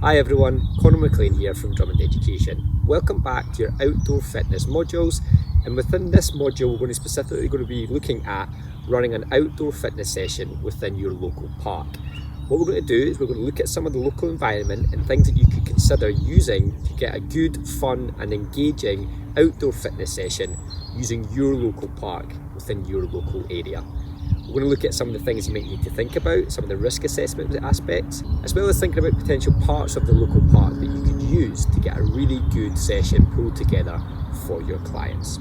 Hi everyone, Conor McLean here from Drummond Education. Welcome back to your outdoor fitness modules, and within this module we're specifically going to be looking at running an outdoor fitness session within your local park. What we're going to do is we're going to look at some of the local environment and things that you could consider using to get a good, fun and engaging outdoor fitness session using your local park within your local area. We're going to look at some of the things you might need to think about, some of the risk assessment aspects, as well as thinking about potential parts of the local park that you could use to get a really good session pulled together for your clients.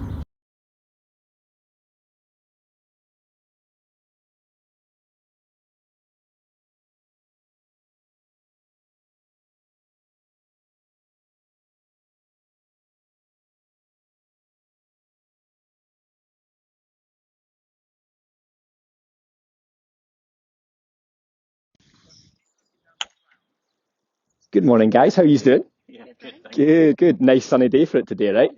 Good morning, guys. How are you doing? Yeah, Good. Nice sunny day for it today, right?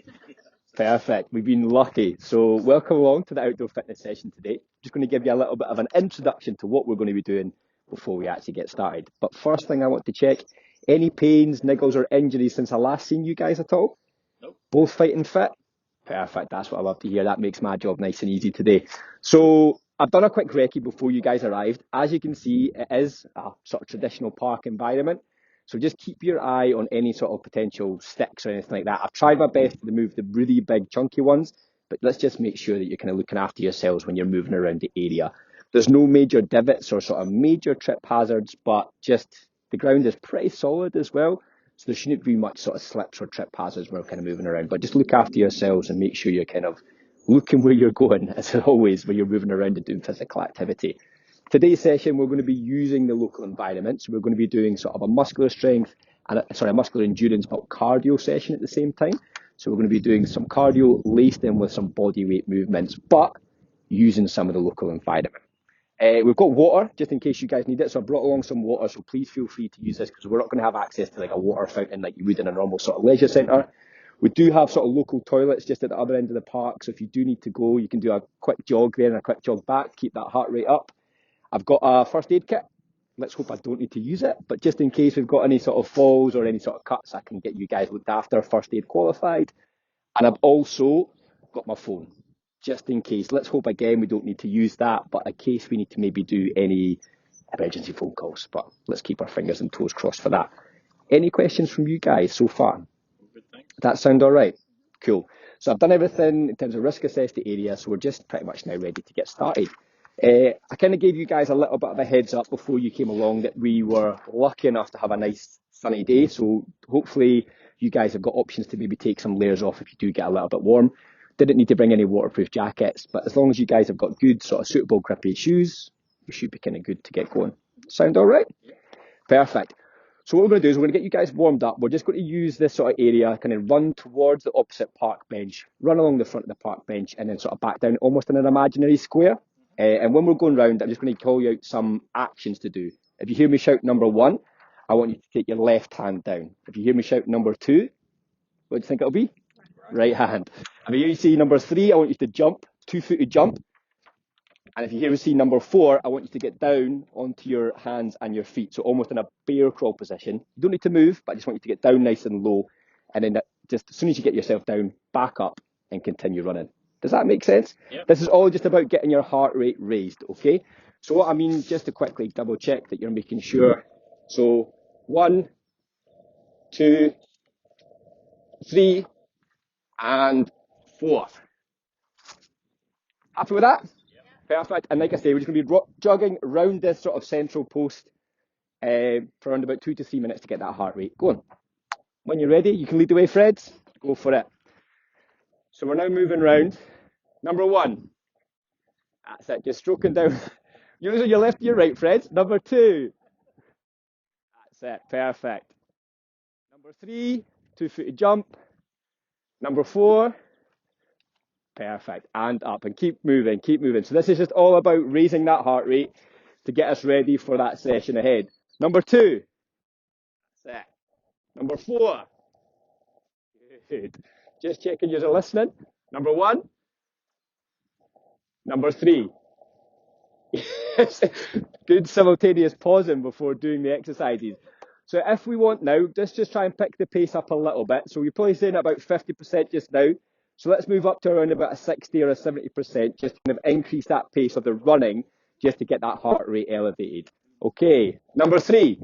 Perfect. We've been lucky. So welcome along to the outdoor fitness session today. Just going to give you a little bit of an introduction to what we're going to be doing before we actually get started. But first thing I want to check, any pains, niggles or injuries since I last seen you guys at all? Nope. Both fighting fit? Perfect. That's what I love to hear. That makes my job nice and easy today. So I've done a quick recce before you guys arrived. As you can see, it is a sort of traditional park environment. So just keep your eye on any sort of potential sticks or anything like that. I've tried my best to remove the really big chunky ones, but let's just make sure that you're kind of looking after yourselves when you're moving around the area. There's no major divots or sort of major trip hazards, but just the ground is pretty solid as well. So there shouldn't be much sort of slips or trip hazards when we're kind of moving around, but just look after yourselves and make sure you're kind of looking where you're going, as always, when you're moving around and doing physical activity. Today's session, we're going to be using the local environment. So we're going to be doing sort of a muscular strength and a muscular endurance but cardio session at the same time. So we're going to be doing some cardio laced in with some body weight movements, but using some of the local environment. We've got water, just in case you guys need it. So I brought along some water, so please feel free to use this because we're not going to have access to like a water fountain like you would in a normal sort of leisure centre. We do have sort of local toilets just at the other end of the park. So if you do need to go, you can do a quick jog there and a quick jog back, keep that heart rate up. I've got a first aid kit. Let's hope I don't need to use it. But just in case we've got any sort of falls or any sort of cuts, I can get you guys looked after, first aid qualified. And I've also got my phone, just in case. Let's hope again we don't need to use that, but in case we need to maybe do any emergency phone calls. But let's keep our fingers and toes crossed for that. Any questions from you guys so far? Good thing. That sound all right? Cool. So I've done everything in terms of risk assess the area, so we're just pretty much now ready to get started. I kind of gave you guys a little bit of a heads up before you came along that we were lucky enough to have a nice sunny day. So hopefully you guys have got options to maybe take some layers off if you do get a little bit warm. Didn't need to bring any waterproof jackets, but as long as you guys have got good sort of suitable grippy shoes, we should be kind of good to get going. Sound all right? Yeah. Perfect. So what we're going to do is we're going to get you guys warmed up. We're just going to use this sort of area, kind of run towards the opposite park bench, run along the front of the park bench, and then sort of back down almost in an imaginary square. And when we're going round, I'm just going to call you out some actions to do. If you hear me shout number 1, I want you to take your left hand down. If you hear me shout number 2, what do you think it'll be? Right hand. If you hear me say number 3, I want you to jump, 2-footed jump. And if you hear me say number 4, I want you to get down onto your hands and your feet. So almost in a bear crawl position. You don't need to move, but I just want you to get down nice and low. And then just as soon as you get yourself down, back up and continue running. Does that make sense? Yep. This is all just about getting your heart rate raised, okay? So what I mean, just to quickly double check that you're making sure. So 1, 2, 3, and 4. Happy with that? Perfect. And like I say, we're just going to be jogging around this sort of central post for around about 2 to 3 minutes to get that heart rate going. When you're ready, you can lead the way, Freds. Go for it. So we're now moving round. Number 1. That's it. Just stroking down. You're using your left or your right, Freds. Number 2. That's it. Perfect. Number 3, 2-footed jump. Number 4. Perfect. And up. And keep moving, keep moving. So this is just all about raising that heart rate to get us ready for that session ahead. Number 2. That's it. Number 4. Good. Just checking you're listening. Number 1. Number 3. Yes. Good simultaneous pausing before doing the exercises. So if we want now, let's just try and pick the pace up a little bit. So we're probably saying about 50% just now. So let's move up to around about a 60 or a 70%, just kind of increase that pace of the running just to get that heart rate elevated. Okay, number 3.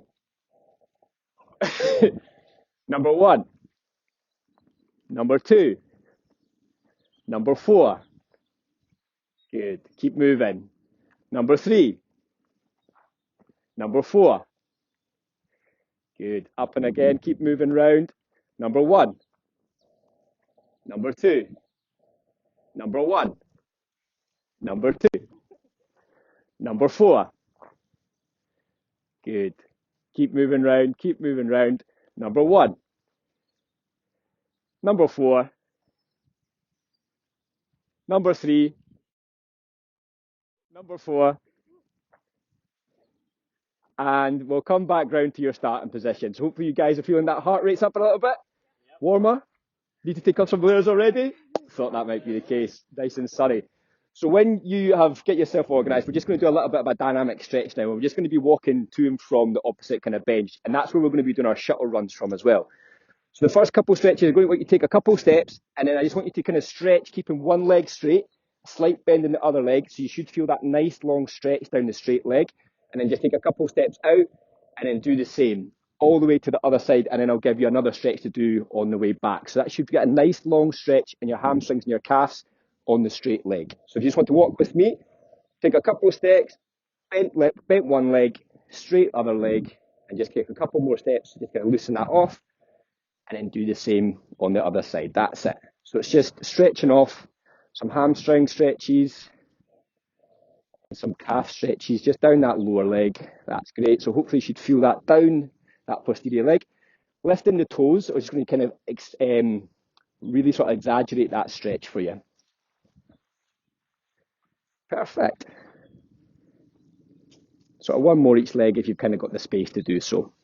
Number 1. Number 2. Number 4. Good. Keep moving. Number 3. Number 4. Good. Up and again. Keep moving round. Number 1. Number 2. Number 1. Number 2. Number 4. Good. Keep moving round. Keep moving round. Number 1. Number 4. Number 3. Number 4. And we'll come back round to your starting position. So hopefully you guys are feeling that heart rate's up a little bit. Warmer. Need to take off some layers already? Thought that might be the case. Nice and sunny. So when you have get yourself organised, we're just going to do a little bit of a dynamic stretch now. We're just going to be walking to and from the opposite kind of bench. And that's where we're going to be doing our shuttle runs from as well. So the first couple stretches, I'm going to want you to take a couple steps. And then I just want you to kind of stretch, keeping one leg straight, a slight bend in the other leg. So you should feel that nice long stretch down the straight leg. And then just take a couple steps out and then do the same all the way to the other side. And then I'll give you another stretch to do on the way back. So that should get a nice long stretch in your hamstrings and your calves on the straight leg. So if you just want to walk with me, take a couple of steps, bent one leg, straight other leg, and just take a couple more steps, just kind of loosen that off, and then do the same on the other side. That's it. So it's just stretching off some hamstring stretches, and some calf stretches, just down that lower leg. That's great. So hopefully you should feel that down that posterior leg. Lifting the toes, I'm just going to kind of really sort of exaggerate that stretch for you. Perfect. So one more each leg if you've kind of got the space to do so.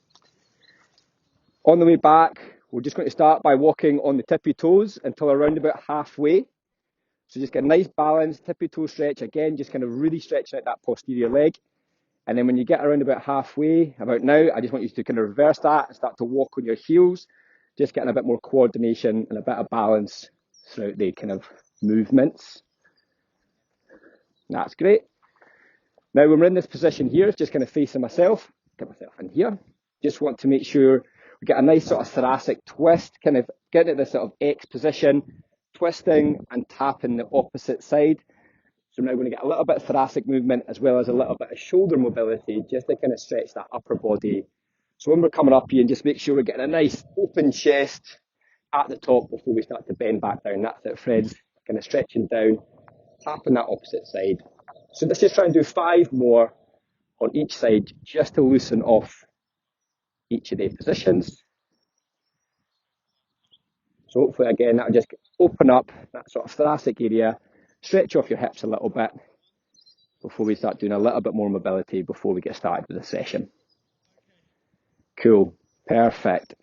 On the way back, we're just going to start by walking on the tippy toes until around about halfway. So just get a nice balance, tippy toe stretch. Again, just kind of really stretching out that posterior leg. And then when you get around about halfway, about now, I just want you to kind of reverse that and start to walk on your heels, just getting a bit more coordination and a bit of balance throughout the kind of movements. That's great. Now when we're in this position here, just kind of facing myself, get myself in here. Just want to make sure we get a nice sort of thoracic twist, kind of getting into this sort of X position, twisting and tapping the opposite side. So now we're going to get a little bit of thoracic movement as well as a little bit of shoulder mobility, just to kind of stretch that upper body. So when we're coming up here, and just make sure we're getting a nice open chest at the top before we start to bend back down. That's it, Fred's kind of stretching down, tapping that opposite side. So let's just try and do 5 more on each side, just to loosen off each of the positions. So hopefully again, that'll just open up that sort of thoracic area, stretch off your hips a little bit before we start doing a little bit more mobility before we get started with the session. Cool, perfect.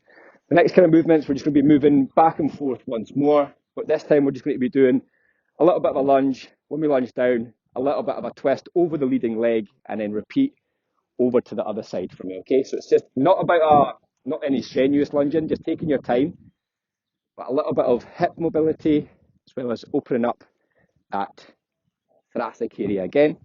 The next kind of movements, we're just going to be moving back and forth once more, but this time we're just going to be doing a little bit of a lunge. When we lunge down, a little bit of a twist over the leading leg, and then repeat over to the other side for me, okay? So it's just not about not any strenuous lunging, just taking your time, but a little bit of hip mobility, as well as opening up that thoracic area again.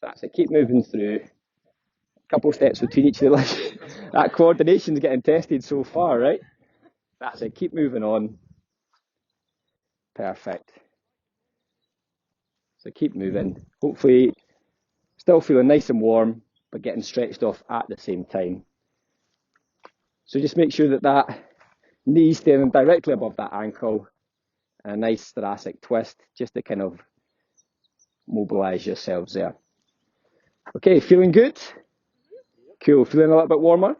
That's it, keep moving through. A couple of steps between each of the legs. That coordination's getting tested so far, right? That's it, keep moving on. Perfect. So keep moving. Hopefully still feeling nice and warm, but getting stretched off at the same time. So just make sure that that knee's standing directly above that ankle, and a nice thoracic twist, just to kind of mobilize yourselves there. Okay, feeling good? Cool, feeling a little bit warmer?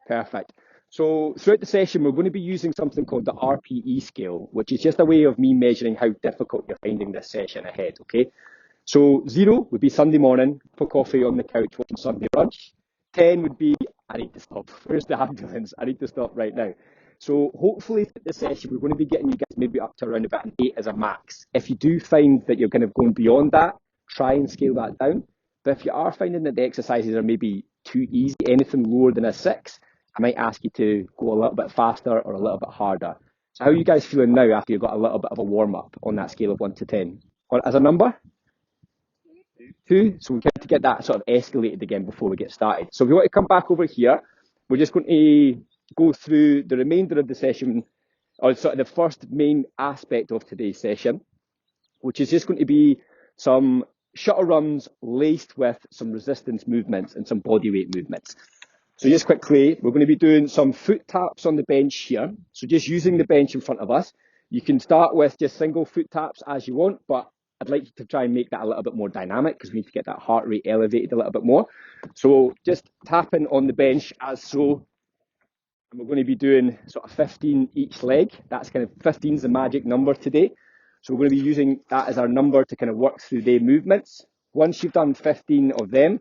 Perfect. So throughout the session, we're going to be using something called the Rpe Scale, which is just a way of me measuring how difficult you're finding this session ahead, okay? So 0 would be Sunday morning, for coffee on the couch watching Sunday lunch. 10 would be, I need to stop. Where's the ambulance? I need to stop right now. So hopefully for the session, we're going to be getting you guys maybe up to around about an 8 as a max. If you do find that you're kind of going beyond that, try and scale that down. But if you are finding that the exercises are maybe too easy, anything lower than a 6, I might ask you to go a little bit faster or a little bit harder. So how are you guys feeling now after you've got a little bit of a warm-up on that scale of 1 to 10? Or as a number? 2. So we have to get that sort of escalated again before we get started. So if you want to come back over here, we're just going to go through the remainder of the session, or sort of the first main aspect of today's session, which is just going to be some shuttle runs laced with some resistance movements and some body weight movements. So just quickly, we're going to be doing some foot taps on the bench here. So just using the bench in front of us. You can start with just single foot taps as you want, but I'd like you to try and make that a little bit more dynamic because we need to get that heart rate elevated a little bit more. So just tapping on the bench as so. And we're going to be doing sort of 15 each leg. That's kind of 15 is the magic number today. So we're going to be using that as our number to kind of work through the movements. Once you've done 15 of them,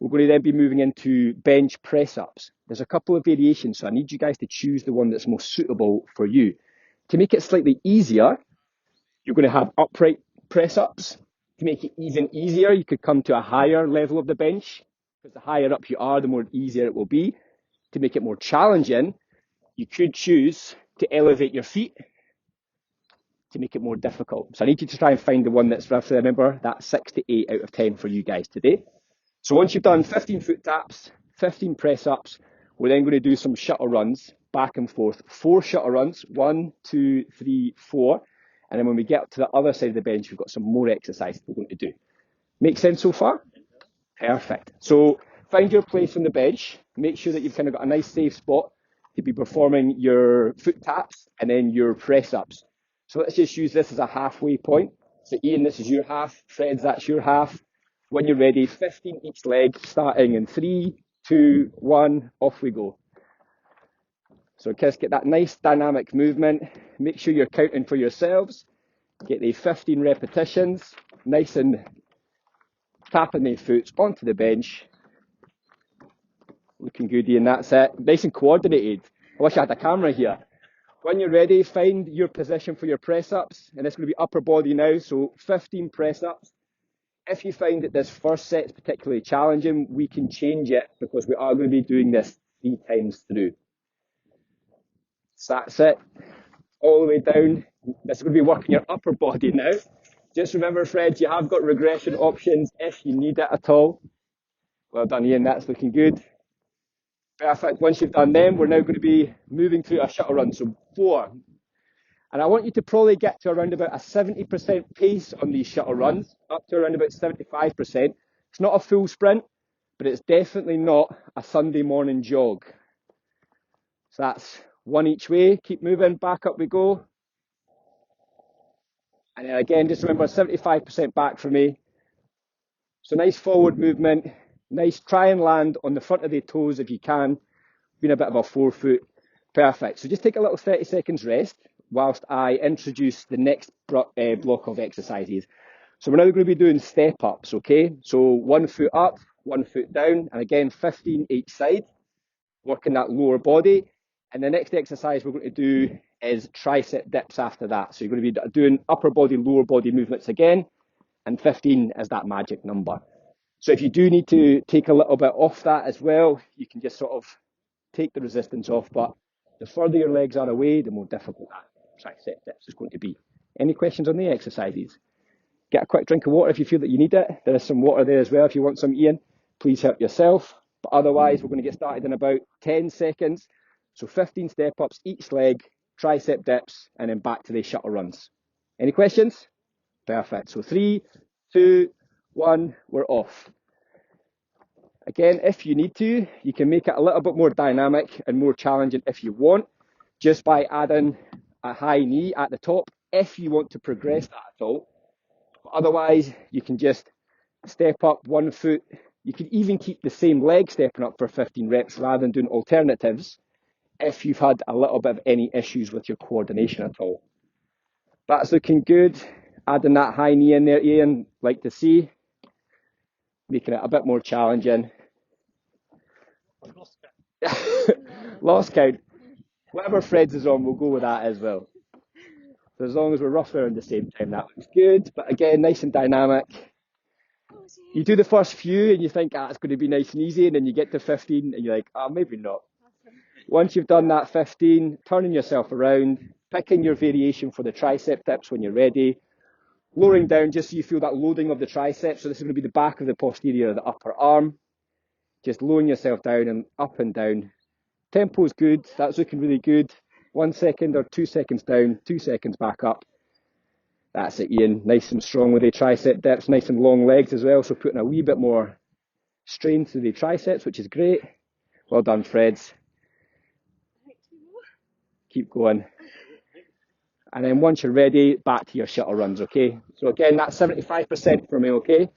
we're going to then be moving into bench press-ups. There's a couple of variations, so I need you guys to choose the one that's most suitable for you. To make it slightly easier, you're going to have upright press-ups. To make it even easier, you could come to a higher level of the bench, because the higher up you are, the more easier it will be. To make it more challenging, you could choose to elevate your feet to make it more difficult. So I need you to try and find the one that's roughly, remember, that's 6 to 8 out of 10 for you guys today. So once you've done 15 foot taps, 15 press ups, we're then going to do some shuttle runs back and forth. 4 shuttle runs, 1, 2, 3, 4. And then when we get up to the other side of the bench, we've got some more exercises we're going to do. Make sense so far? Perfect. So find your place on the bench. Make sure that you've kind of got a nice safe spot to be performing your foot taps and then your press ups. So let's just use this as a halfway point. So Ian, this is your half. Freds, that's your half. When you're ready, 15 each leg, starting in 3, 2, 1, off we go. So just get that nice dynamic movement. Make sure you're counting for yourselves. Get the 15 repetitions, nice and tapping the foot onto the bench. Looking good, Ian, that's it. Nice and coordinated. I wish I had a camera here. When you're ready, find your position for your press-ups, and it's going to be upper body now, so 15 press-ups. If you find that this first set is particularly challenging, we can change it because we are going to be doing this 3 times through. So that's it, all the way down. This is going to be working your upper body now. Just remember, Fred, you have got regression options if you need it at all. Well done, Ian, that's looking good. Perfect. Once you've done them, we're now going to be moving through a shuttle run. So 4. And I want you to probably get to around about a 70% pace on these shuttle runs, up to around about 75%. It's not a full sprint, but it's definitely not a Sunday morning jog. So that's 1 each way. Keep moving. Back up we go. And then again, just remember 75% back for me. So nice forward movement. Nice, try and land on the front of the toes if you can, being a bit of a forefoot. Perfect. So just take a little 30 seconds rest whilst I introduce the next block of exercises. So we're now going to be doing step ups, okay? So 1 foot up, 1 foot down, and again 15 each side, working that lower body. And the next exercise we're going to do is tricep dips after that. So you're going to be doing upper body, lower body movements again, and 15 is that magic number. So if you do need to take a little bit off that as well, you can just sort of take the resistance off, but the further your legs are away, the more difficult that tricep dips is going to be. Any questions on the exercises? Get a quick drink of water if you feel that you need it. There is some water there as well if you want some, Ian. Please help yourself. But otherwise, we're going to get started in about 10 seconds. So 15 step ups each leg, tricep dips, and then back to the shuttle runs. Any questions? Perfect. So 3, 2, 1, we're off. Again, if you need to, you can make it a little bit more dynamic and more challenging if you want, just by adding a high knee at the top, if you want to progress that at all. But otherwise, you can just step up 1 foot. You can even keep the same leg stepping up for 15 reps rather than doing alternatives if you've had a little bit of any issues with your coordination at all. That's looking good. Adding that high knee in there, Ian, like to see. Making it a bit more challenging. Lost count. Whatever Fred's is on, we'll go with that as well. So as long as we're roughly around the same time, that looks good. But again, nice and dynamic. You do the first few and you think, it's going to be nice and easy, and then you get to 15 and you're like, maybe not. Once you've done that 15, turning yourself around, picking your variation for the tricep dips when you're ready, lowering down just so you feel that loading of the triceps. So this is going to be the back of the posterior of the upper arm. Just lowering yourself down and up and down. Tempo's good. That's looking really good. 1 second or 2 seconds down, 2 seconds back up. That's it, Ian. Nice and strong with the tricep dips. Nice and long legs as well. So putting a wee bit more strain through the triceps, which is great. Well done, Freds. Keep going. And then once you're ready, back to your shuttle runs, okay? So again, that's 75% for me, okay?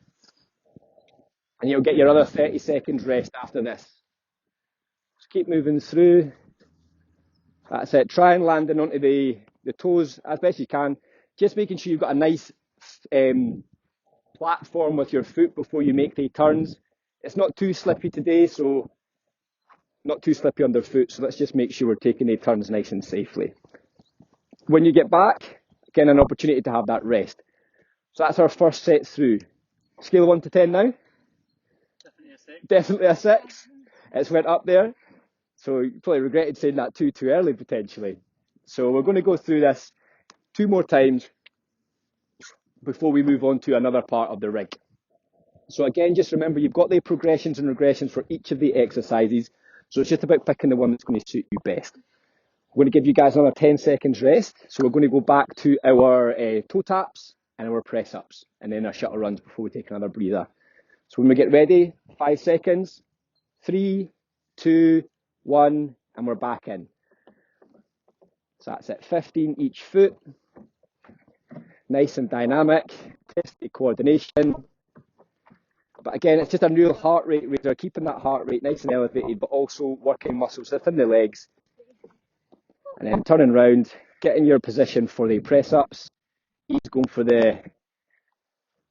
And you'll get your other 30 seconds rest after this. Just keep moving through. That's it. Try and landing onto the toes as best you can. Just making sure you've got a nice platform with your foot before you make the turns. It's not too slippy today, so not too slippy underfoot. So let's just make sure we're taking the turns nice and safely. When you get back, again, an opportunity to have that rest. So that's our first set through. Scale of 1 to 10 now? Definitely a 6. Definitely a 6. It's went up there. So you probably regretted saying that too early, potentially. So we're going to go through this 2 more times before we move on to another part of the rig. So again, just remember, you've got the progressions and regressions for each of the exercises. So it's just about picking the one that's going to suit you best. I'm going to give you guys another 10 seconds rest. So we're going to go back to our toe taps and our press ups and then our shuttle runs before we take another breather. So when we get ready, 5 seconds, 3, 2, 1, and we're back in. So that's it, 15 each foot. Nice and dynamic, test the coordination. But again, it's just a real heart rate raiser, keeping that heart rate nice and elevated, but also working muscles within the legs. And then turning around, getting your position for the press ups. He's going for the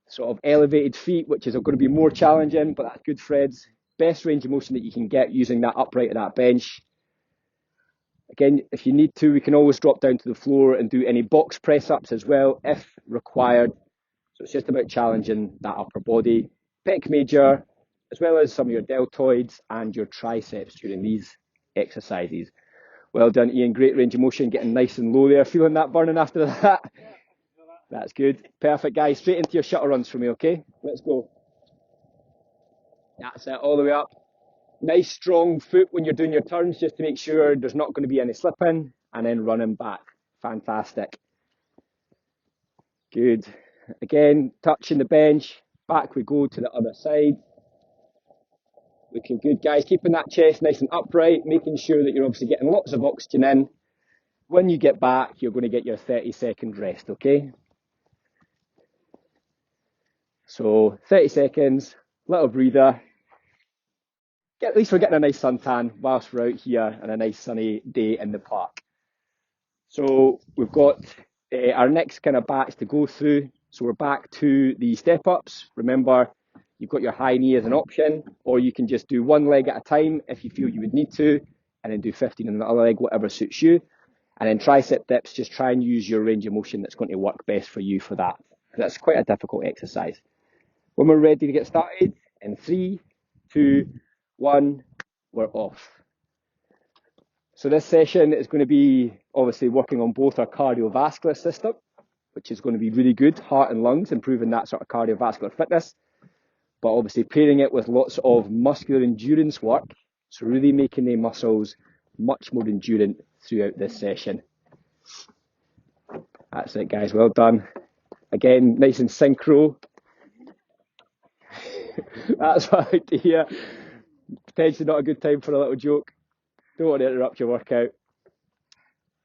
sort of elevated feet, which is going to be more challenging, but that's good, Freds. Best range of motion that you can get using that upright of that bench. Again, if you need to, we can always drop down to the floor and do any box press ups as well, if required. So it's just about challenging that upper body. Pec major, as well as some of your deltoids and your triceps during these exercises. Well done, Ian. Great range of motion, getting nice and low there. Feeling that burning after that? That's good. Perfect, guys. Straight into your shuttle runs for me, okay? Let's go. That's it, all the way up. Nice strong foot when you're doing your turns, just to make sure there's not going to be any slipping, and then running back. Fantastic. Good. Again, touching the bench. Back we go to the other side. Looking good, guys. Keeping that chest nice and upright, making sure that you're obviously getting lots of oxygen in. When you get back, you're going to get your 30-second rest, okay? So 30 seconds, little breather. At least we're getting a nice suntan whilst we're out here and a nice sunny day in the park. So we've got our next kind of batch to go through. So we're back to the step ups. Remember, you've got your high knee as an option, or you can just do one leg at a time if you feel you would need to, and then do 15 on the other leg, whatever suits you. And then tricep dips, just try and use your range of motion that's going to work best for you for that. That's quite a difficult exercise. When we're ready to get started, in 3, 2, 1, we're off. So this session is going to be obviously working on both our cardiovascular system, which is going to be really good, heart and lungs, improving that sort of cardiovascular fitness, but obviously pairing it with lots of muscular endurance work, so really making the muscles much more endurant throughout this session. That's it, guys, well done. Again, nice and synchro. That's what I like to hear. Potentially not a good time for a little joke. Don't want to interrupt your workout.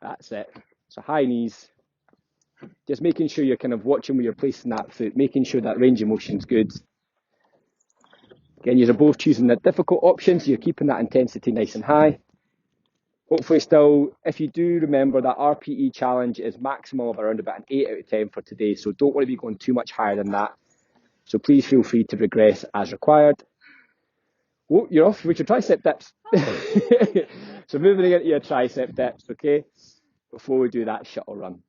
That's it. So high knees. Just making sure you're kind of watching where you're placing that foot, making sure that range of motion's good. Again, you're both choosing the difficult option, so you're keeping that intensity nice and high. Hopefully still, if you do remember, that RPE challenge is maximal of around about an 8 out of 10 for today, so don't want to be going too much higher than that. So please feel free to regress as required. Oh, you're off with your tricep dips. So moving into your tricep dips, okay, before we do that shuttle run.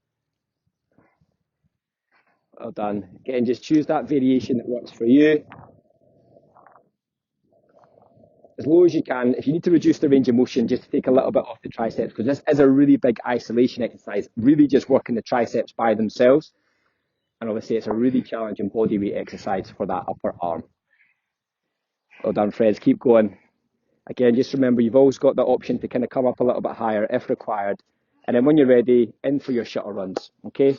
Well done. Again, just choose that variation that works for you. as low as you can. If you need to reduce the range of motion, just take a little bit off the triceps, because this is a really big isolation exercise, really just working the triceps by themselves. And obviously it's a really challenging body weight exercise for that upper arm. Well done, Freds, keep going. Again, just remember you've always got the option to kind of come up a little bit higher if required. And then when you're ready, in for your shuttle runs, okay?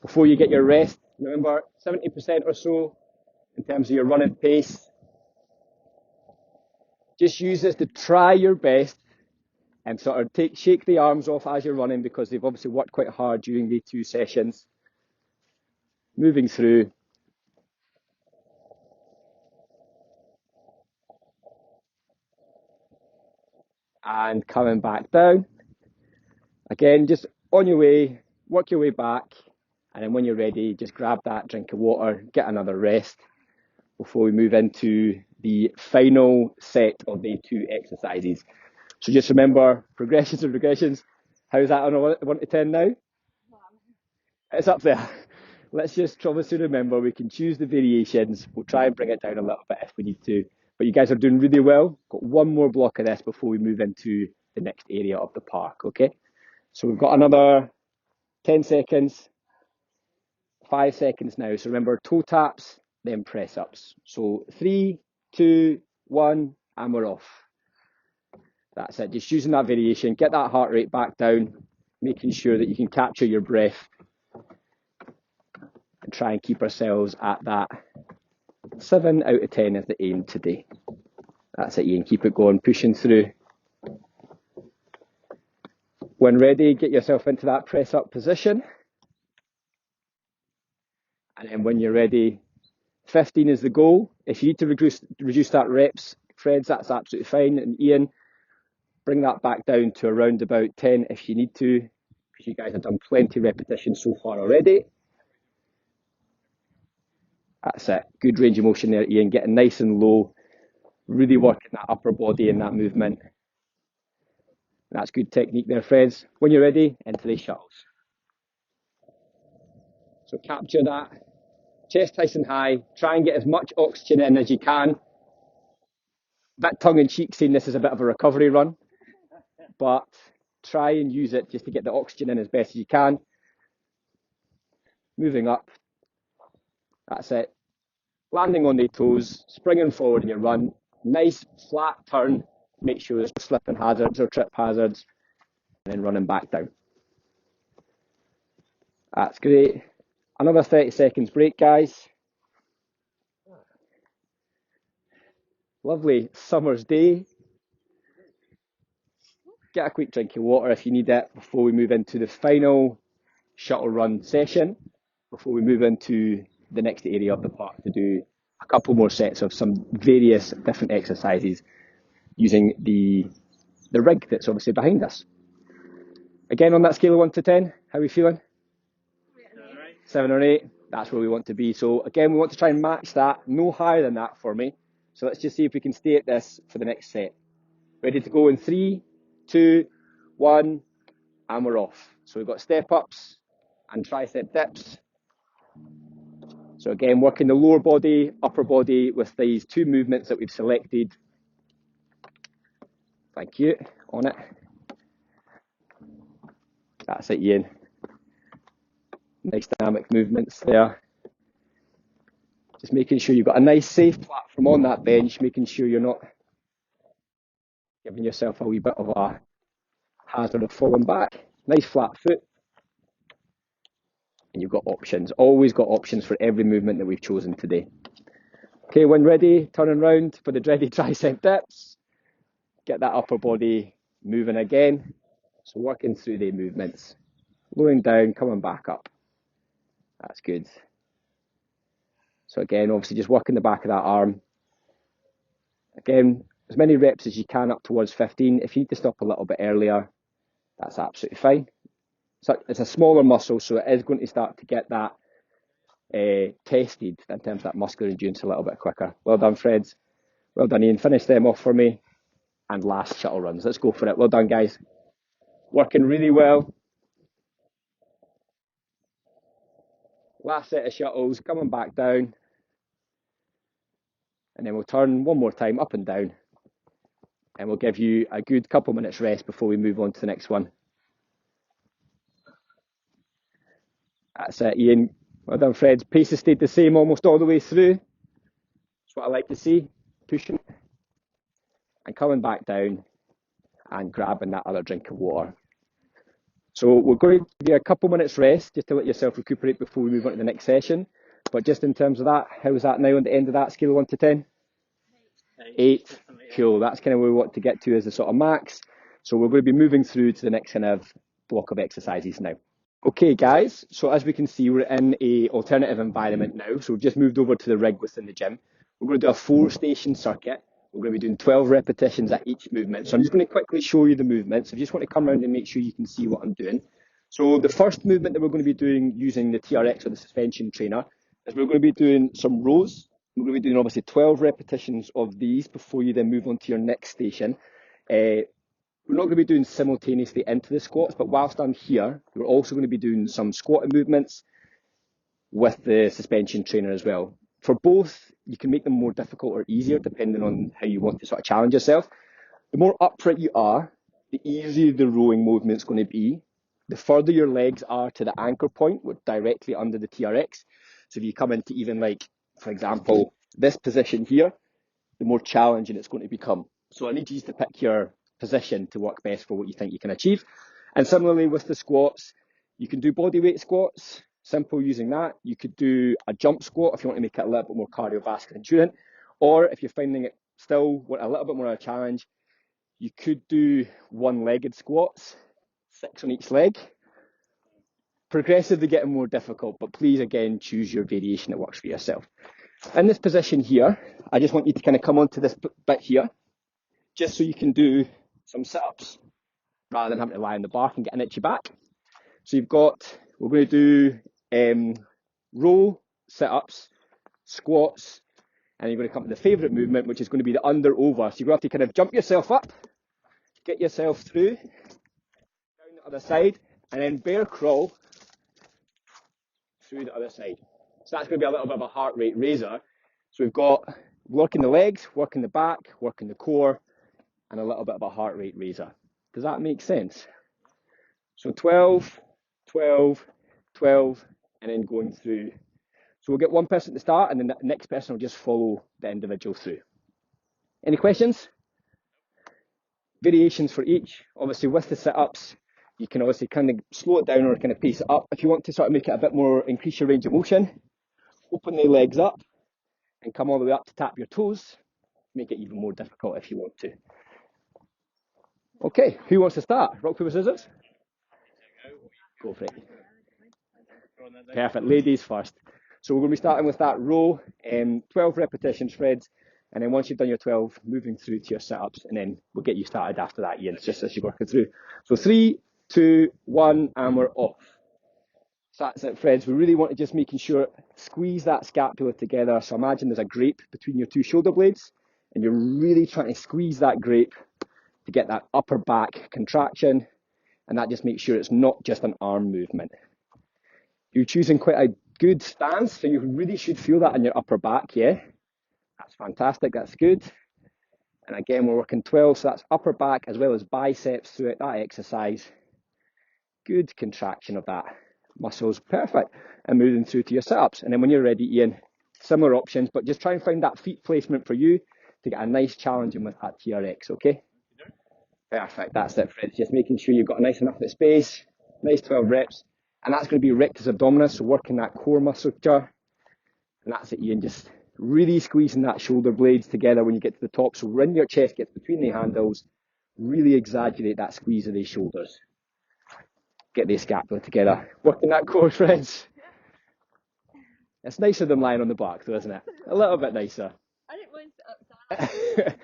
Before you get your rest, remember 70% or so in terms of your running pace. Just use this to try your best and sort of shake the arms off as you're running, because they've obviously worked quite hard during the 2 sessions. Moving through. And coming back down. Again, just on your way, work your way back. And then when you're ready, just grab that drink of water, get another rest before we move into the final set of the 2 exercises. So just remember, progressions and regressions. How's that on a 1 to 10 now? It's up there. Let's just obviously remember we can choose the variations. We'll try and bring it down a little bit if we need to. But you guys are doing really well. Got one more block of this before we move into the next area of the park, okay? So we've got another 10 seconds, 5 seconds now. So remember, toe taps, then press ups. So 3, 2, 1, and we're off. That's it. Just using that variation, get that heart rate back down, making sure that you can capture your breath and try and keep ourselves at that 7 out of 10 is the aim today. That's it, Ian. Keep it going, pushing through. When ready, get yourself into that press up position. And then when you're ready, 15 is the goal. If you need to reduce that reps, Freds, that's absolutely fine. And Ian, bring that back down to around about 10 if you need to, because you guys have done plenty of repetitions so far already. That's it. Good range of motion there, Ian. Getting nice and low. Really working that upper body in that movement. That's good technique there, Freds. When you're ready, into the shuttles. So capture that. Chest nice and high. Try and get as much oxygen in as you can. Bit tongue-in-cheek saying this is a bit of a recovery run, but try and use it just to get the oxygen in as best as you can. Moving up. That's it. Landing on the toes, springing forward in your run. Nice flat turn. Make sure there's no slipping hazards or trip hazards. And then running back down. That's great. Another 30 seconds break, guys. Lovely summer's day. Get a quick drink of water if you need it before we move into the final shuttle run session, before we move into the next area of the park to do a couple more sets of some various different exercises using the rig that's obviously behind us. Again, on that scale of 1 to 10, how are we feeling? 7 or 8. That's where we want to be. So again, we want to try and match that, no higher than that for me. So let's just see if we can stay at this for the next set. Ready to go in 3, 2, 1, and we're off. So we've got step ups and tricep dips. So again, working the lower body, upper body with these 2 movements that we've selected. Thank you. On it. That's it, Ian. Nice dynamic movements there. Just making sure you've got a nice safe platform on that bench, making sure you're not giving yourself a wee bit of a hazard of falling back. Nice flat foot. And you've got options, always got options for every movement that we've chosen today. Okay, when ready, turning round for the dreaded tricep dips. Get that upper body moving again. So working through the movements. Lowering down, coming back up. That's good. So again, obviously just working the back of that arm. Again, as many reps as you can up towards 15. If you need to stop a little bit earlier, that's absolutely fine. So it's a smaller muscle, so it is going to start to get that tested in terms of that muscular endurance a little bit quicker. Well done, Freds. Well done, Ian. Finish them off for me. And last shuttle runs. Let's go for it. Well done, guys. Working really well. Last set of shuttles, coming back down. And then we'll turn one more time up and down. and we'll give you a good couple minutes rest before we move on to the next one. That's it, Ian. Well done, Fred. Pace has stayed the same almost all the way through. That's what I like to see. Pushing and coming back down and grabbing that other drink of water. So we're going to give you a couple minutes rest just to let yourself recuperate before we move on to the next session. But just in terms of that, how's that now on the end of that scale of 1 to 10? 8. Cool. That's kind of where we want to get to as the sort of max. So we're going to be moving through to the next kind of block of exercises now. Okay, guys. So as we can see, we're in a alternative environment now. So we've just moved over to the rig within the gym. We're going to do a 4-station circuit. We're going to be doing 12 repetitions at each movement. So I'm just going to quickly show you the movements. I just want to come around and make sure you can see what I'm doing. So the first movement that we're going to be doing using the TRX or the suspension trainer is we're going to be doing some rows. We're going to be doing obviously 12 repetitions of these before you then move on to your next station. We're not going to be doing simultaneously into the squats, but whilst I'm here, we're also going to be doing some squatting movements with the suspension trainer as well. For both, you can make them more difficult or easier depending on how you want to sort of challenge yourself. The more upright you are, the easier the rowing movement's going to be. The further your legs are to the anchor point, we're directly under the TRX. So if you come into even like, for example, this position here, the more challenging it's going to become. So I need you to pick your position to work best for what you think you can achieve. And similarly with the squats, you can do bodyweight squats, simple using that. You could do a jump squat if you want to make it a little bit more cardiovascular endurance. Or if you're finding it still a little bit more of a challenge, you could do one-legged squats, 6 on each leg. Progressively getting more difficult, but please again choose your variation that works for yourself. In this position here, I just want you to kind of come onto this bit here, just so you can do some sit-ups rather than having to lie on the bar and get an itchy back. So we're going to do row, sit-ups, squats, and you're going to come to the favourite movement, which is going to be the under-over. So you're going to have to kind of jump yourself up, get yourself through, down the other side, and then bear crawl through the other side. So that's going to be a little bit of a heart rate raiser. So we've got working the legs, working the back, working the core, and a little bit of a heart rate raiser. Does that make sense? So 12, 12, 12, and then going through. So we'll get one person to start, and then the next person will just follow the individual through. Any questions? Variations for each. Obviously with the sit-ups, you can obviously kind of slow it down or kind of pace it up. If you want to sort of make it a bit more, increase your range of motion, open the legs up and come all the way up to tap your toes. Make it even more difficult if you want to. Okay, who wants to start? Rock, paper, scissors? Go for it. Perfect, ladies first. So we're going to be starting with that row, 12 repetitions, Fred, and then once you've done your 12, moving through to your sit-ups, and then we'll get you started after that, Ian, just as you're working through. So 3, 2, 1, and we're off. So that's it, Fred. We really want to just making sure, squeeze that scapula together. So imagine there's a grape between your two shoulder blades, and you're really trying to squeeze that grape to get that upper back contraction, and that just makes sure it's not just an arm movement. You're choosing quite a good stance, so you really should feel that in your upper back, yeah? That's fantastic, that's good. And again, we're working 12, so that's upper back as well as biceps throughout that exercise. Good contraction of that muscles, perfect. And moving through to your sit-ups. And then when you're ready, Ian, similar options, but just try and find that feet placement for you to get a nice challenging with that TRX, okay? Perfect, that's it, Fred. Just making sure you've got a nice enough space, nice 12 reps. And that's going to be rectus abdominis, so working that core musculature. And that's it, Ian, just really squeezing that shoulder blades together when you get to the top. So when your chest gets between the handles, really exaggerate that squeeze of these shoulders. Get the scapula together. Working that core, friends. It's nicer than lying on the back, though, isn't it? A little bit nicer. I didn't mind sit-ups.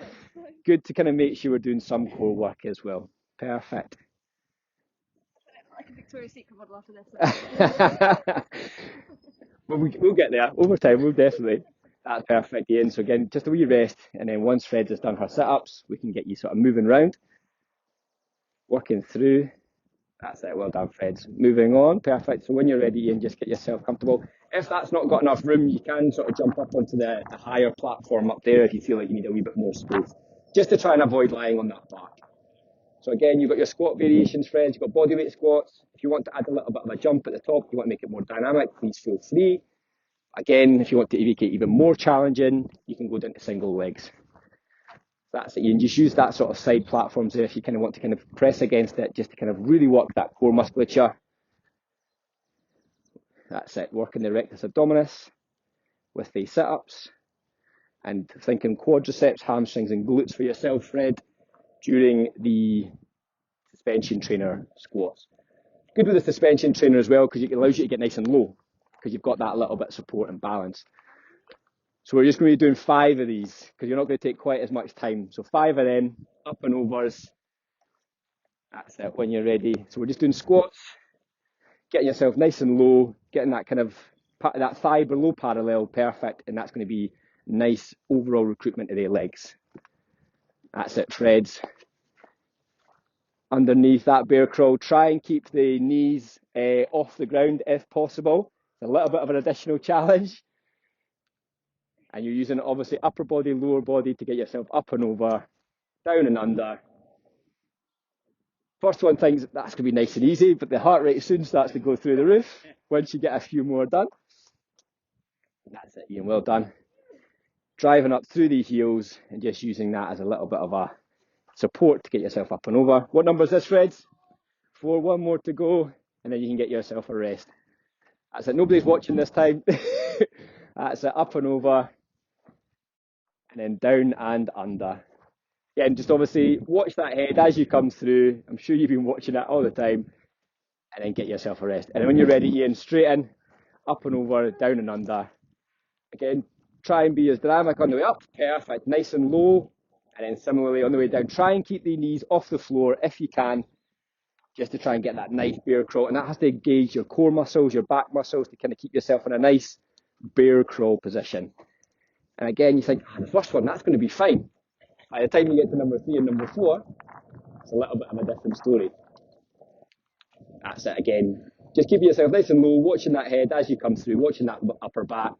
Good to kind of make sure we're doing some core work as well. Perfect. Like a Victoria's Secret model after this. Well, we'll get there. Over time, we'll definitely. That's perfect, Ian. So again, just a wee rest, and then once Fred has done her sit-ups, we can get you sort of moving around. Working through. That's it. Well done, Fred. Moving on. Perfect. So when you're ready, Ian, just get yourself comfortable. If that's not got enough room, you can sort of jump up onto the higher platform up there if you feel like you need a wee bit more space. just to try and avoid lying on that back. So again, you've got your squat variations, friends. You've got bodyweight squats. If you want to add a little bit of a jump at the top, you want to make it more dynamic, please feel free. Again, if you want to make it even more challenging, you can go down to single legs. That's it. You can just use that sort of side platforms there if you kind of want to kind of press against it, just to kind of really work that core musculature. That's it, working the rectus abdominis with the sit-ups and thinking quadriceps, hamstrings and glutes for yourself, Fred, during the suspension trainer squats. Good with the suspension trainer as well because it allows you to get nice and low because you've got that little bit of support and balance. So we're just going to be doing 5 of these because you're not going to take quite as much time. So 5 of them, up and overs. That's it, when you're ready. So we're just doing squats, getting yourself nice and low, getting that kind of, that thigh below parallel, perfect. And that's going to be nice overall recruitment of the legs. That's it, Freds. Underneath that bear crawl, try and keep the knees off the ground if possible. It's a little bit of an additional challenge. And you're using obviously upper body, lower body to get yourself up and over, down and under. First one thinks that's going to be nice and easy, but the heart rate soon starts to go through the roof once you get a few more done. That's it, Ian, well done. Driving up through the heels and just using that as a little bit of a support to get yourself up and over. What number is this, Freds? 4, 1 more to go, and then you can get yourself a rest. That's it, nobody's watching this time. That's it, up and over, and then down and under. Yeah, and just obviously watch that head as you come through. I'm sure you've been watching it all the time. And then get yourself a rest. And then when you're ready, Ian, straight in, up and over, down and under. Again, try and be as dynamic on the way up. Perfect, nice and low. And then similarly on the way down, try and keep the knees off the floor if you can, just to try and get that nice bear crawl. And that has to engage your core muscles, your back muscles, to kind of keep yourself in a nice bear crawl position. And again, you think, the first one, that's going to be fine. By the time you get to number 3 and number 4, it's a little bit of a different story. That's it again. Just keep yourself nice and low, watching that head as you come through, watching that upper back.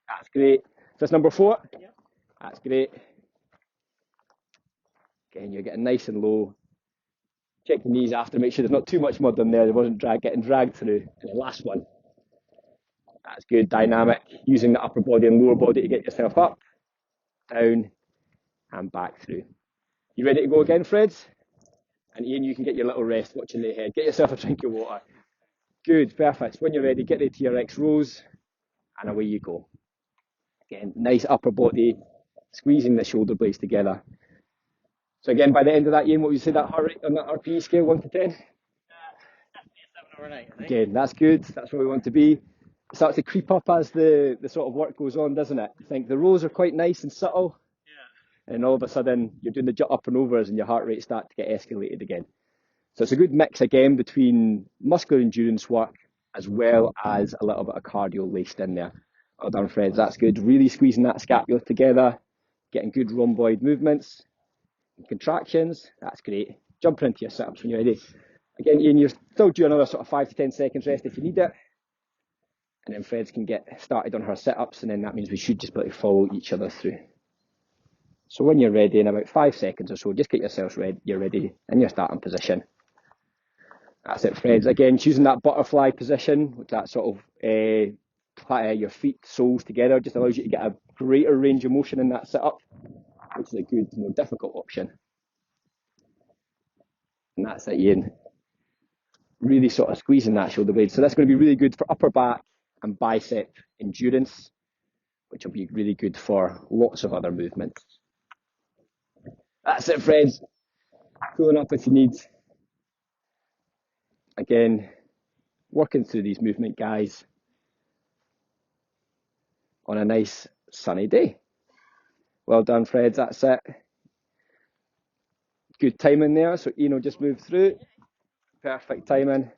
That's great. Is this number 4? Yeah. That's great. Again, you're getting nice and low. Check the knees after, make sure there's not too much mud in there, it wasn't getting dragged through. And the last one. That's good, dynamic, using the upper body and lower body to get yourself up, down, and back through. You ready to go again, Freds? And Ian, you can get your little rest watching the head. Get yourself a drink of water. Good, perfect. When you're ready, get the TRX rows, and away you go. Again, nice upper body, squeezing the shoulder blades together. So again, by the end of that, Ian, what would you say that heart rate on that Rpe scale, 1 to 10? Definitely a 7 or an 8, I think. Again, that's good. That's where we want to be. It starts to creep up as the sort of work goes on, doesn't it? I think the rows are quite nice and subtle. Yeah. And all of a sudden, you're doing the up and overs and your heart rate starts to get escalated again. So it's a good mix again between muscular endurance work as well as a little bit of cardio laced in there. Well done, Freds. That's good. Really squeezing that scapula together, getting good rhomboid movements. Contractions, that's great. Jumping into your sit-ups when you're ready. Again, Ian, you're still due another sort of 5 to 10 seconds rest if you need it. And then Freds can get started on her sit-ups, and then that means we should just be able to follow each other through. So when you're ready, in about 5 seconds or so, just get yourselves ready. You're ready in your starting position. That's it, Freds. Again, choosing that butterfly position, with that sort of your feet, soles together, just allows you to get a greater range of motion in that sit-up, which is a good, more difficult option. And that's it, Ian. Really sort of squeezing that shoulder blade. So that's going to be really good for upper back and bicep endurance, which will be really good for lots of other movements. That's it, friends. Pulling up if you need. Again, working through these movement guys on a nice sunny day. Well done, Freds, that's it. Good timing there, so Ian will just move through. Perfect timing.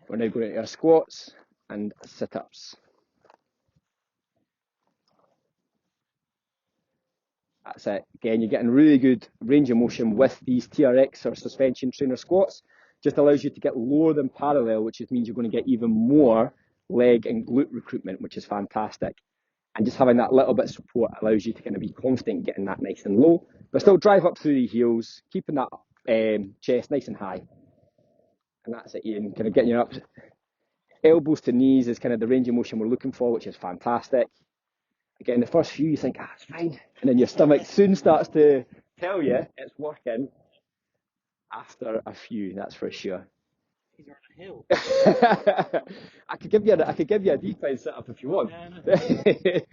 We're now going into our squats and sit-ups. That's it. Again, you're getting really good range of motion with these TRX or suspension trainer squats. Just allows you to get lower than parallel, which means you're going to get even more leg and glute recruitment, which is fantastic. And just having that little bit of support allows you to kind of be confident getting that nice and low, but still drive up through the heels, keeping that chest nice and high. And that's it, Ian, kind of getting your up. Elbows to knees is kind of the range of motion we're looking for, which is fantastic. Again, the first few you think, it's fine. And then your stomach soon starts to tell you it's working after a few, that's for sure. He's on a hill. I could give you a decline sit up if you want. And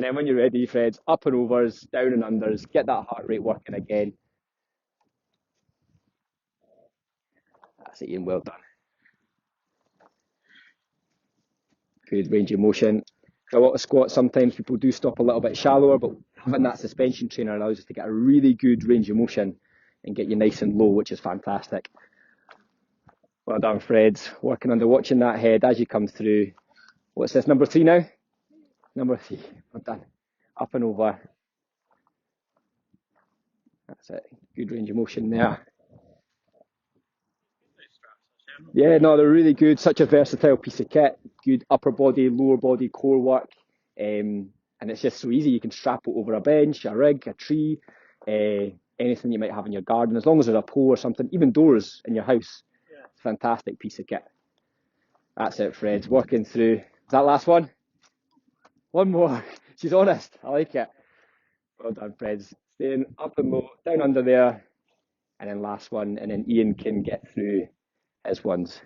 then when you're ready, Fred, up and overs, down and unders, get that heart rate working again. That's it, Ian, well done. Good range of motion. For a lot of squats, sometimes people do stop a little bit shallower, but having that suspension trainer allows us to get a really good range of motion and get you nice and low, which is fantastic. Well done, Fred. Working under, watching that head as you come through. What's this, number 3 now? Number 3. Well done. Up and over. That's it. Good range of motion there. Yeah, no, they're really good. Such a versatile piece of kit. Good upper body, lower body, core work. And it's just so easy. You can strap it over a bench, a rig, a tree, anything you might have in your garden. As long as there's a pole or something, even doors in your house. It's a fantastic piece of kit. That's it, Fred. Working through. Is that last one? One more. She's honest. I like it. Well done, Fred. Staying up and low, down under there. And then last one. And then Ian can get through his ones.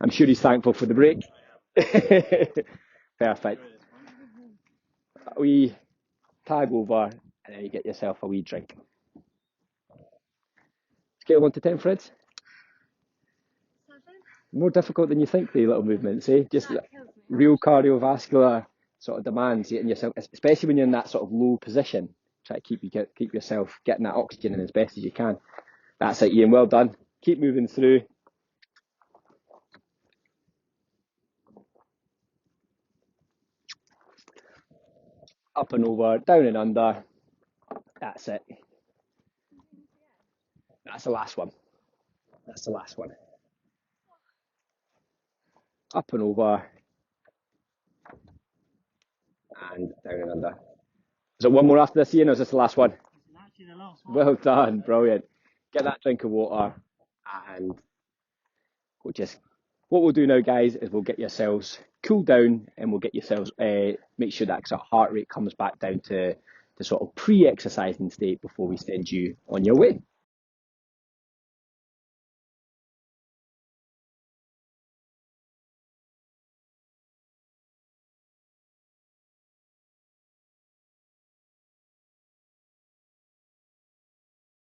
I'm sure he's thankful for the break. Perfect. A wee tag over, and then you get yourself a wee drink. Scale 1 to 10, Fred? 7. More difficult than you think, the little movements, eh? Just That kills me. real cardiovascular sort of demands, getting yourself, especially when you're in that sort of low position. Try to keep yourself getting that oxygen in as best as you can. That's it, Ian. Well done. Keep moving through. Up and over, down and under. That's it. That's the last one. That's the last one. Up and over. And down and under. Is there one more after this, Ian, or is this the last one? This is actually the last one. Well done, brilliant. Get that drink of water, and what we'll do now, guys, is we'll get yourselves cool down, and we'll get yourselves, make sure that sort of heart rate comes back down to the sort of pre-exercising state before we send you on your way.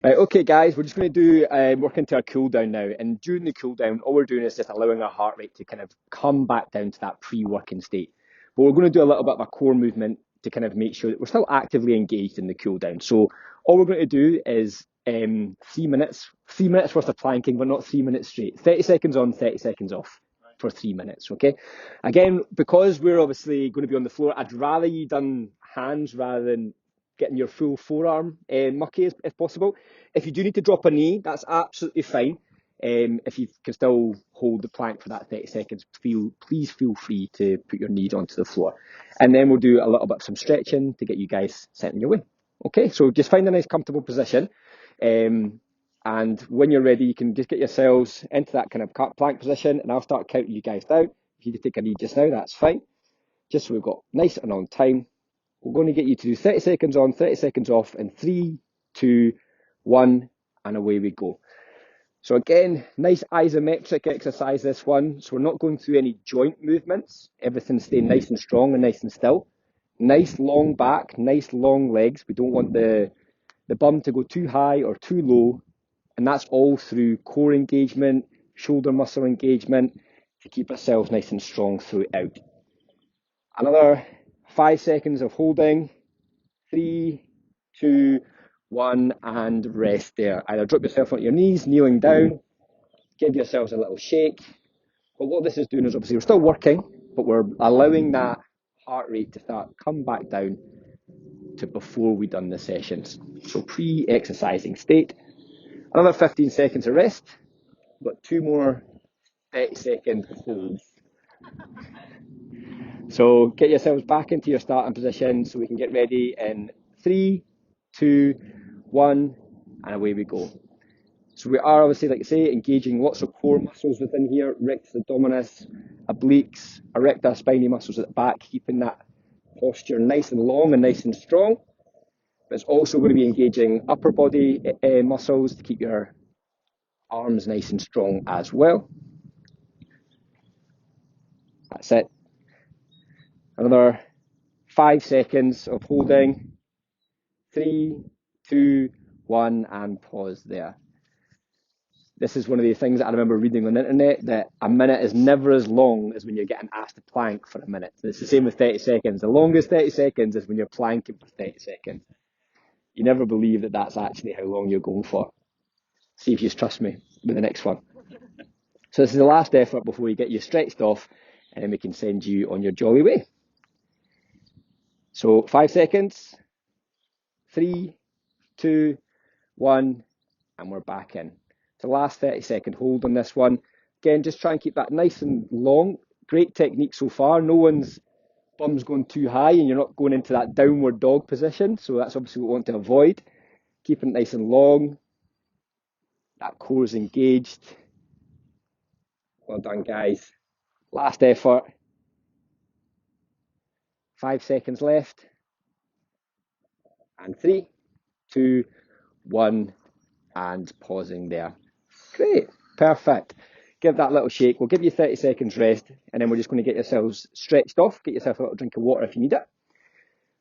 Right, okay guys, we're just going to do work into our cool down now, and during the cool down, all we're doing is just allowing our heart rate to kind of come back down to that pre-working state. But we're going to do a little bit of a core movement to kind of make sure that we're still actively engaged in the cool down. So all we're going to do is 3 minutes worth of planking, but not 3 minutes straight. 30 seconds on, 30 seconds off for 3 minutes, okay? Again, because we're obviously going to be on the floor, I'd rather you done hands rather than getting your full forearm mucky if possible. If you do need to drop a knee, that's absolutely fine. If you can still hold the plank for that 30 seconds, please feel free to put your knees onto the floor. And then we'll do a little bit of some stretching to get you guys set in your way. Okay, so just find a nice comfortable position. And when you're ready, you can just get yourselves into that kind of plank position, and I'll start counting you guys down. If you need to take a knee just now, that's fine. Just so we've got nice and on time. We're going to get you to do 30 seconds on, 30 seconds off in 3, 2, 1, and away we go. So again, nice isometric exercise this one. So we're not going through any joint movements. Everything's staying nice and strong and nice and still. Nice long back, nice long legs. We don't want the bum to go too high or too low. And that's all through core engagement, shoulder muscle engagement to keep ourselves nice and strong throughout. Another 5 seconds of holding. 3, 2, 1, and rest there. Either drop yourself onto your knees, kneeling down, give yourselves a little shake. But what this is doing is obviously we're still working, but we're allowing that heart rate to start come back down to before we done the sessions. So pre-exercising state. Another 15 seconds of rest. We've got 2 more 30-second holds. So get yourselves back into your starting position so we can get ready in 3, 2, 1, and away we go. So we are obviously, like I say, engaging lots of core muscles within here, rectus abdominis, obliques, erector spinae muscles at the back, keeping that posture nice and long and nice and strong. But it's also going to be engaging upper body muscles to keep your arms nice and strong as well. That's it. Another 5 seconds of holding. 3, 2, 1, and pause there. This is one of the things that I remember reading on the internet, that a minute is never as long as when you're getting asked to plank for a minute. It's the same with 30 seconds. The longest 30 seconds is when you're planking for 30 seconds. You never believe that that's actually how long you're going for. See if you trust me with the next one. So this is the last effort before we get you stretched off, and then we can send you on your jolly way. So 5 seconds, 3, 2, 1, and we're back in. The last 30-second hold on this one. Again, just try and keep that nice and long. Great technique so far. No one's bum's going too high and you're not going into that downward dog position. So that's obviously what we want to avoid. Keeping it nice and long. That core is engaged. Well done, guys. Last effort. 5 seconds left. And 3, 2, 1, and pausing there. Great, perfect. Give that little shake. We'll give you 30 seconds rest, and then we're just going to get yourselves stretched off. Get yourself a little drink of water if you need it.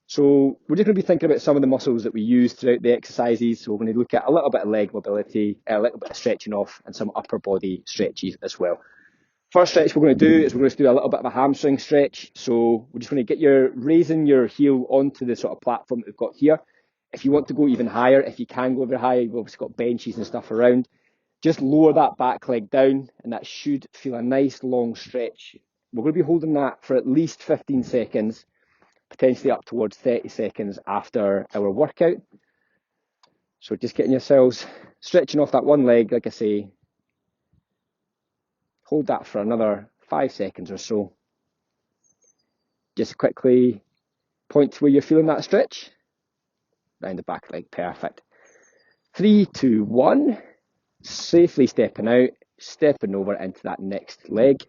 So we're just going to be thinking about some of the muscles that we use throughout the exercises. So we're going to look at a little bit of leg mobility, a little bit of stretching off, and some upper body stretches as well. First stretch we're going to do is we're going to do a little bit of a hamstring stretch. So we're just going to get raising your heel onto the sort of platform that we've got here. If you want to go even higher, if you can go over higher, you've obviously got benches and stuff around. Just lower that back leg down, and that should feel a nice long stretch. We're going to be holding that for at least 15 seconds, potentially up towards 30 seconds after our workout. So just getting yourselves stretching off that one leg, like I say. Hold that for another 5 seconds or so. Just quickly point to where you're feeling that stretch. Round the back leg, perfect. 3, 2, 1. Safely stepping out, stepping over into that next leg,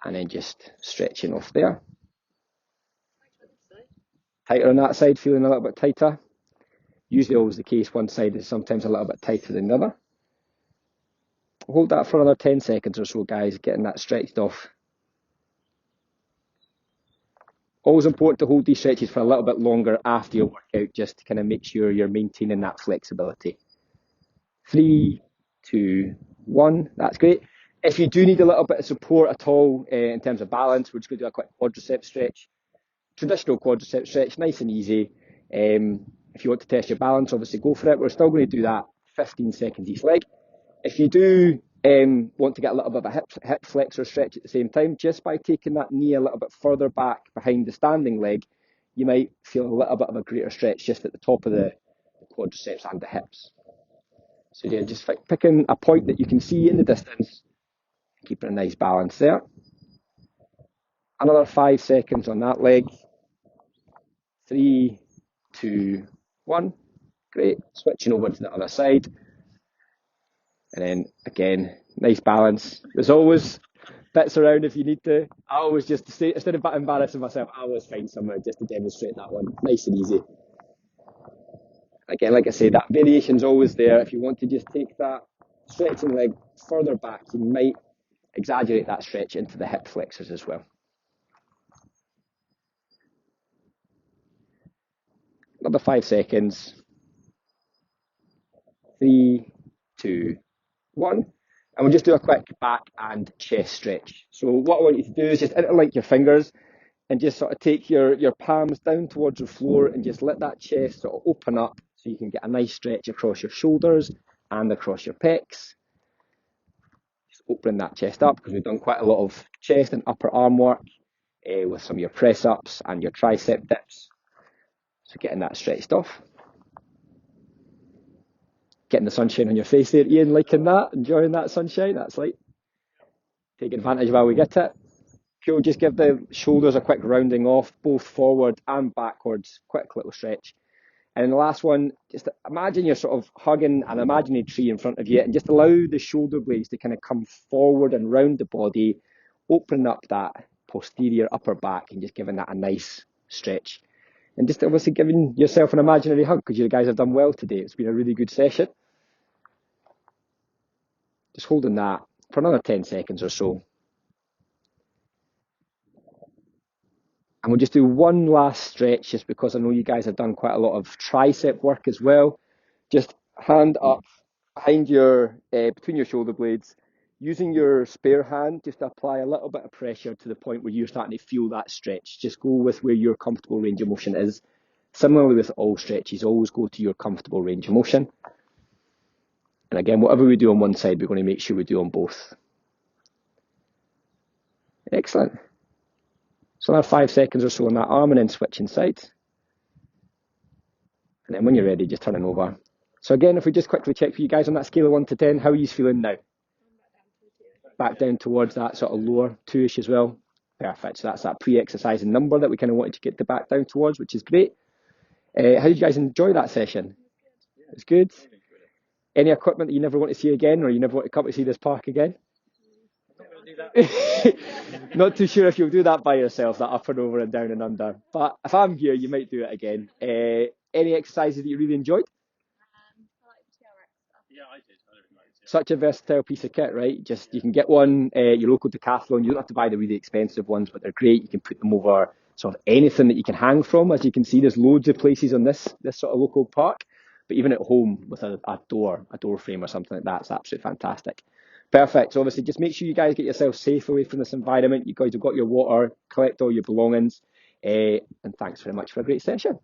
and then just stretching off there. Tighter on that side, feeling a little bit tighter. Usually always the case, one side is sometimes a little bit tighter than the other. Hold that for another 10 seconds or so, guys, getting that stretched off. Always important to hold these stretches for a little bit longer after your workout, just to kind of make sure you're maintaining that flexibility. 3, 2, 1, that's great. If you do need a little bit of support at all in terms of balance, we're just going to do a quick quadricep stretch. Traditional quadricep stretch, nice and easy. If you want to test your balance, obviously go for it. We're still going to do that 15 seconds each leg. If you do want to get a little bit of a hip flexor stretch at the same time, just by taking that knee a little bit further back behind the standing leg, you might feel a little bit of a greater stretch just at the top of the quadriceps and the hips. So yeah, just picking a point that you can see in the distance, keeping a nice balance there. Another 5 seconds on that leg. 3, 2, 1. Great. Switching over to the other side. And then again, nice balance. There's always bits around if you need to. I always just, instead of embarrassing myself, I always find somewhere just to demonstrate that one. Nice and easy. Again, like I say, that variation's always there. If you want to just take that stretching leg further back, you might exaggerate that stretch into the hip flexors as well. Another 5 seconds. 3, 2, 1. And we'll just do a quick back and chest stretch. So what I want you to do is just interlink your fingers and just sort of take your palms down towards the floor and just let that chest sort of open up so you can get a nice stretch across your shoulders and across your pecs. Just opening that chest up because we've done quite a lot of chest and upper arm work with some of your press ups and your tricep dips. So getting that stretched off. Getting the sunshine on your face there, Ian, liking that, enjoying that sunshine. That's like, take advantage while we get it. Cool, just give the shoulders a quick rounding off, both forward and backwards. Quick little stretch. And then the last one, just imagine you're sort of hugging an imaginary tree in front of you and just allow the shoulder blades to kind of come forward and round the body, opening up that posterior upper back and just giving that a nice stretch. And just obviously giving yourself an imaginary hug because you guys have done well today. It's been a really good session. Just holding that for another 10 seconds or so. And we'll just do one last stretch just because I know you guys have done quite a lot of tricep work as well. Just hand up behind your, between your shoulder blades, using your spare hand just to apply a little bit of pressure to the point where you're starting to feel that stretch. Just go with where your comfortable range of motion is. Similarly with all stretches, always go to your comfortable range of motion. And again, whatever we do on one side, we're going to make sure we do on both. Excellent. So another 5 seconds or so on that arm and then switching sides. And then when you're ready, just turning over. So again, if we just quickly check for you guys on that scale of 1 to 10, how are you feeling now? Back down towards that sort of lower 2-ish as well. Perfect. So that's that pre-exercising number that we kind of wanted to get the back down towards, which is great. How did you guys enjoy that session? It's good. Any equipment that you never want to see again, or you never want to come to see this park again? Not too sure if you'll do that by yourself, that up and over and down and under. But if I'm here, you might do it again. Any exercises that you really enjoyed? I like the TRX stuff. Yeah, I did. I really liked it. Such a versatile piece of kit, right? Just you can get one, your local decathlon. You don't have to buy the really expensive ones, but they're great. You can put them over sort of anything that you can hang from. As you can see, there's loads of places on this sort of local park. But even at home with a door frame or something like that, it's absolutely fantastic. Perfect. So obviously, just make sure you guys get yourself safe away from this environment. You guys have got your water, collect all your belongings, and thanks very much for a great session.